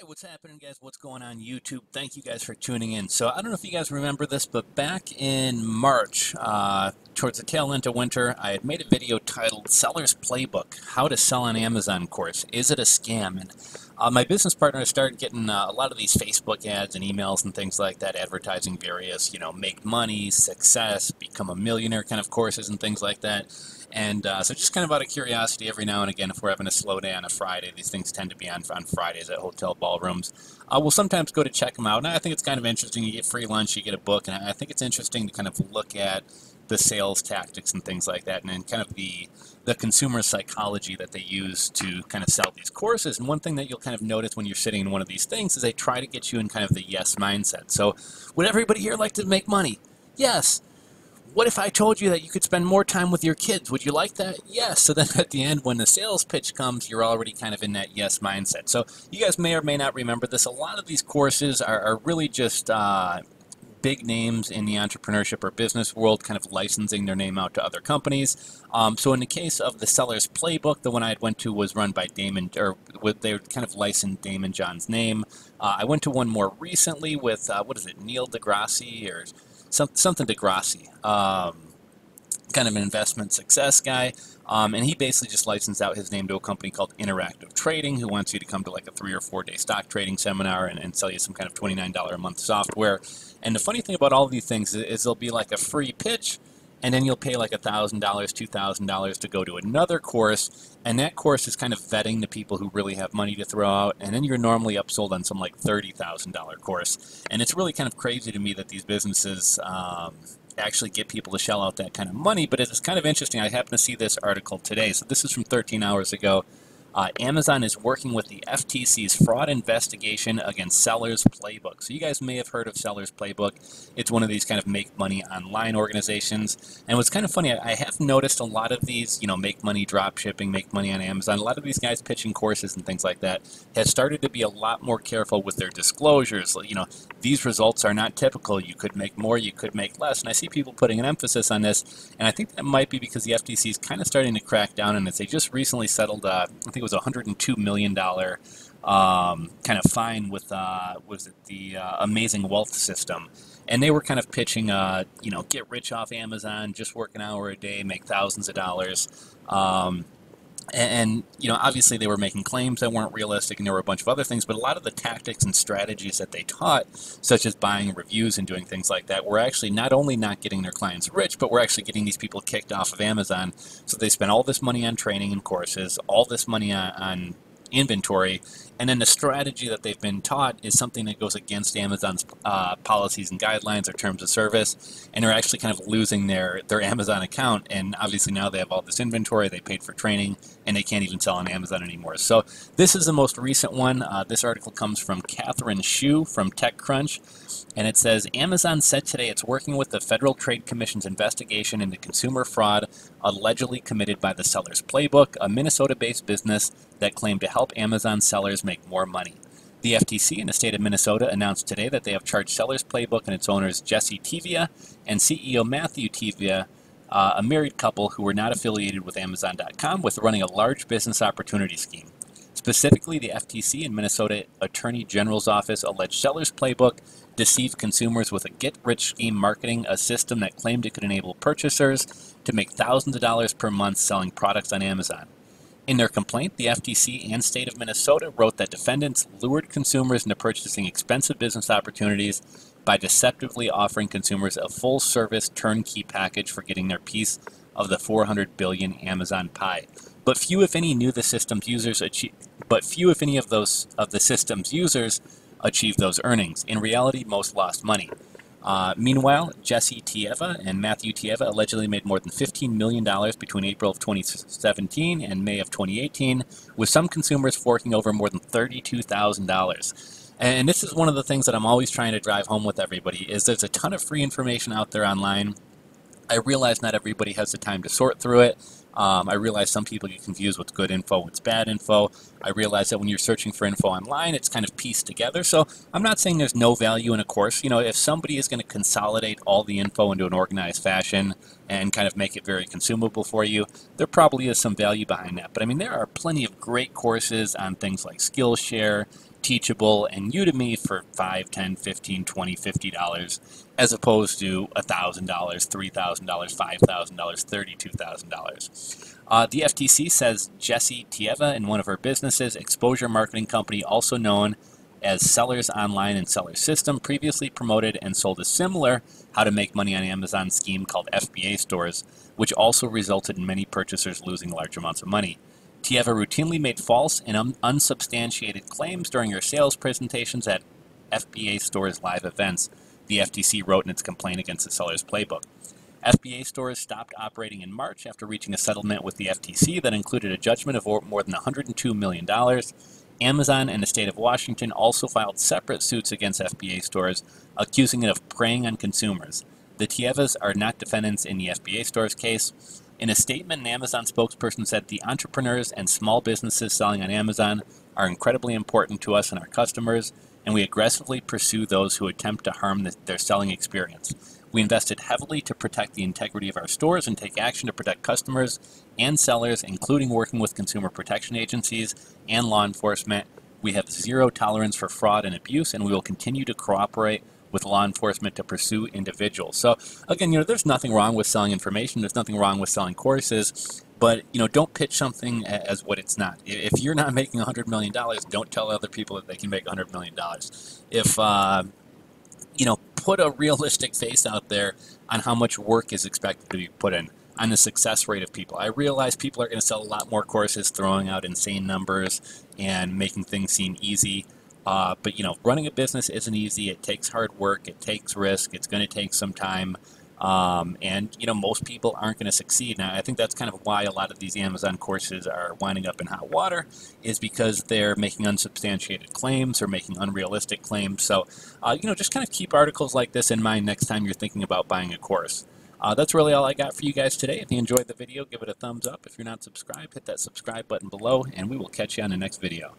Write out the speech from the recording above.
Hey, what's happening, guys? What's going on YouTube? Thank you guys for tuning in. So I don't know if you guys remember this, but back in March, towards the tail end of winter, I had made a video titled Sellers Playbook, How to Sell on Amazon course. Is it a scam? And my business partner started getting a lot of these Facebook ads and emails and things like that, advertising various, make money, success, become a millionaire kind of courses and things like that. And so just kind of out of curiosity, every now and again, if we're having a slow day on a Friday, these things tend to be on Fridays at hotel ballrooms. We'll sometimes go to check them out. And I think it's kind of interesting. You get free lunch, you get a book, and I think it's interesting to kind of look at the sales tactics and things like that, and then kind of the consumer psychology that they use to kind of sell these courses. And one thing that you'll kind of notice when you're sitting in one of these things is they try to get you in kind of the yes mindset. So would everybody here like to make money? Yes. What if I told you that you could spend more time with your kids? Would you like that? Yes. So then at the end, when the sales pitch comes, you're already kind of in that yes mindset. So you guys may or may not remember this. A lot of these courses are really just big names in the entrepreneurship or business world kind of licensing their name out to other companies. So in the case of the Sellers Playbook, the one I went to was run by Damon, or they kind of licensed Damon John's name. I went to one more recently with, what is it, Neil deGrasse or something deGrasse, kind of an investment success guy, and he basically just licensed out his name to a company called Interactive Trading, who wants you to come to like a 3 or 4 day stock trading seminar and sell you some kind of $29 a month software. And the funny thing about all of these things is there'll be like a free pitch, and then you'll pay like $1,000, $2,000 to go to another course, and that course is kind of vetting the people who really have money to throw out, and then you're normally upsold on some like $30,000 course. And it's really kind of crazy to me that these businesses actually get people to shell out that kind of money, but it's kind of interesting. I happened to see this article today, so this is from 13 hours ago. Amazon is working with the FTC's fraud investigation against Sellers Playbook. So you guys may have heard of Sellers Playbook. It's one of these kind of make money online organizations. And what's kind of funny, I have noticed a lot of these, make money drop shipping, make money on Amazon. A lot of these guys pitching courses and things like that has started to be a lot more careful with their disclosures. These results are not typical. You could make more, you could make less. And I see people putting an emphasis on this. And I think that might be because the FTC is kind of starting to crack down on this. They just recently settled, I think it was $102 million kind of fine with was it the Amazing Wealth System, and they were kind of pitching get rich off Amazon, just work an hour a day, make thousands of dollars. And obviously they were making claims that weren't realistic, and there were a bunch of other things, but a lot of the tactics and strategies that they taught, such as buying reviews and doing things like that, were actually not only not getting their clients rich, but were actually getting these people kicked off of Amazon. So they spent all this money on training and courses, all this money on inventory, and then the strategy that they've been taught is something that goes against Amazon's policies and guidelines or terms of service, and they're actually kind of losing their Amazon account. And obviously now they have all this inventory, they paid for training, and they can't even sell on Amazon anymore. So this is the most recent one. This article comes from Catherine Shu from TechCrunch, and it says, Amazon said today it's working with the Federal Trade Commission's investigation into consumer fraud allegedly committed by the Sellers Playbook, a Minnesota-based business that claimed to help Amazon sellers make more money. The FTC in the state of Minnesota announced today that they have charged Sellers Playbook and its owners Jesse Tivia and CEO Matthew Tivia, a married couple who were not affiliated with Amazon.com, with running a large business opportunity scheme. Specifically, the FTC and Minnesota Attorney General's office alleged Sellers Playbook deceived consumers with a get-rich scheme marketing a system that claimed it could enable purchasers to make thousands of dollars per month selling products on Amazon. In their complaint, the FTC and state of Minnesota wrote that defendants lured consumers into purchasing expensive business opportunities by deceptively offering consumers a full-service turnkey package for getting their piece of the 400 billion Amazon pie. But few, if any, knew the system's users achieved. But few, if any, of the system's users achieved those earnings. In reality, most lost money. Meanwhile, Jesse Tivia and Matthew Tivia allegedly made more than $15 million between April of 2017 and May of 2018, with some consumers forking over more than $32,000. And this is one of the things that I'm always trying to drive home with everybody, is there's a ton of free information out there online. I realize not everybody has the time to sort through it. I realize some people get confused what's good info, what's bad info. I realize that when you're searching for info online, it's kind of pieced together. So I'm not saying there's no value in a course. If somebody is going to consolidate all the info into an organized fashion and kind of make it very consumable for you, there probably is some value behind that. But I mean, there are plenty of great courses on things like Skillshare, Teachable, and Udemy for $5, $10, $15, $20, $50, as opposed to $1,000, $3,000, $5,000, $32,000. The FTC says Jessie Tieva in one of her businesses, exposure marketing company, also known as Sellers Online and Sellers System, previously promoted and sold a similar how to make money on Amazon scheme called FBA stores, which also resulted in many purchasers losing large amounts of money. Tieva routinely made false and unsubstantiated claims during her sales presentations at FBA stores' live events, the FTC wrote in its complaint against the Sellers Playbook. FBA stores stopped operating in March after reaching a settlement with the FTC that included a judgment of more than $102 million. Amazon and the state of Washington also filed separate suits against FBA stores, accusing it of preying on consumers. The Tievas are not defendants in the FBA stores case. In a statement, an Amazon spokesperson said the entrepreneurs and small businesses selling on Amazon are incredibly important to us and our customers, and we aggressively pursue those who attempt to harm their selling experience. We invested heavily to protect the integrity of our stores and take action to protect customers and sellers, including working with consumer protection agencies and law enforcement. We have zero tolerance for fraud and abuse, and we will continue to cooperate with law enforcement to pursue individuals. So again, there's nothing wrong with selling information. There's nothing wrong with selling courses, but don't pitch something as what it's not. If you're not making $100 million, don't tell other people that they can make $100 million. If put a realistic face out there on how much work is expected to be put in, on the success rate of people. I realize people are going to sell a lot more courses, throwing out insane numbers and making things seem easy. But running a business isn't easy. It takes hard work. It takes risk. It's going to take some time. And most people aren't going to succeed. Now, I think that's kind of why a lot of these Amazon courses are winding up in hot water, is because they're making unsubstantiated claims or making unrealistic claims. So, just kind of keep articles like this in mind next time you're thinking about buying a course. That's really all I got for you guys today. If you enjoyed the video, give it a thumbs up. If you're not subscribed, hit that subscribe button below, and we will catch you on the next video.